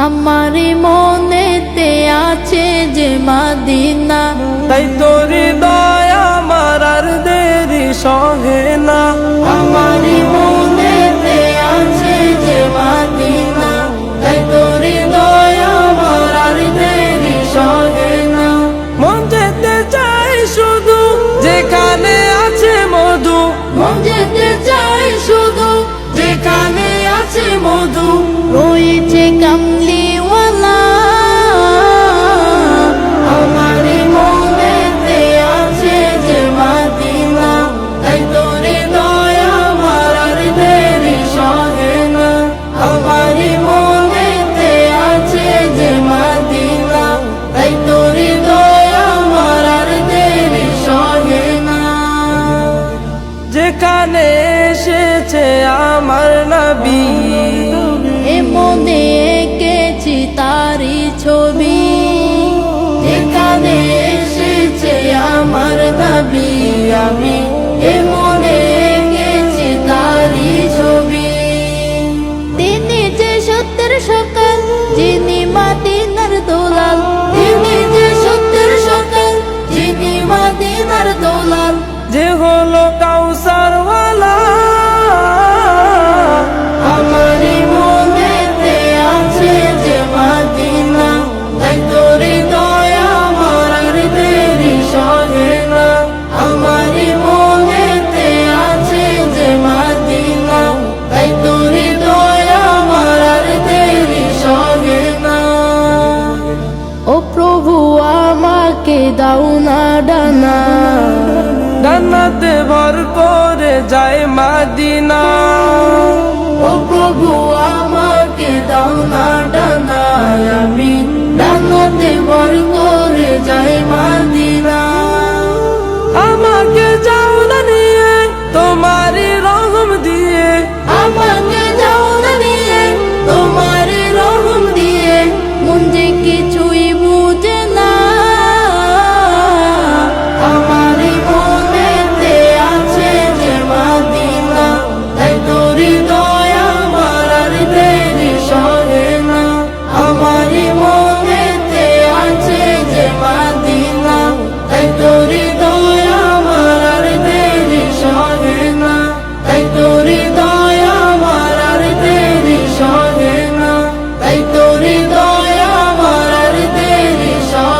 আমারি মনেতে আছে যে মদিনা, তাই তোর হৃদয় আমার আর দেরি সহে না। আমারি মনেতে আছে যে মদিনা, তাই তোর হৃদয় আমার আর দেরি সহে না। মন যেতে চাই শুধু যেখানে আছে মধু, মন যেতে চাই শুধু যেখানে আছে মধু, রয়েছে কামলিওয়ালা। আমারি মনেতে আছে যে মদিনা, তাই তোর হৃদয় আমার আর দেরি সহে না। আমারি মনেতে আছে যে মদিনা, তাই তোর হৃদয় আমার আর দেরি সহে না। যেখানে এসেছে আমার নবী, এ মনে এঁকেছি তারি ছবি, যেখানে এসেছে আমার নবী, আমি এ মনে এঁকেছি তারি ছবি। তিনি যে সত্যের সকাল, যিনি মদিনার দোলাল, তিনি যে সত্যের সকাল, যিনি মদিনার দোলাল। যে হলো কাউসার ওয়ালা। আমারি মনেতে আছে যে মদিনা, তাই তোর হৃদয় আমার আর দেরি সহে না। আমারি মনেতে আছে যে মদিনা, তাই তোর হৃদয় আমার আর দেরি সহে না। ও প্রভু আমাকে দাও না ডানা, জান্নাতে ভর করে যায় মদিনা। ও প্রভু আমাকে দাও না ডানা, আমি ডানাতে ভর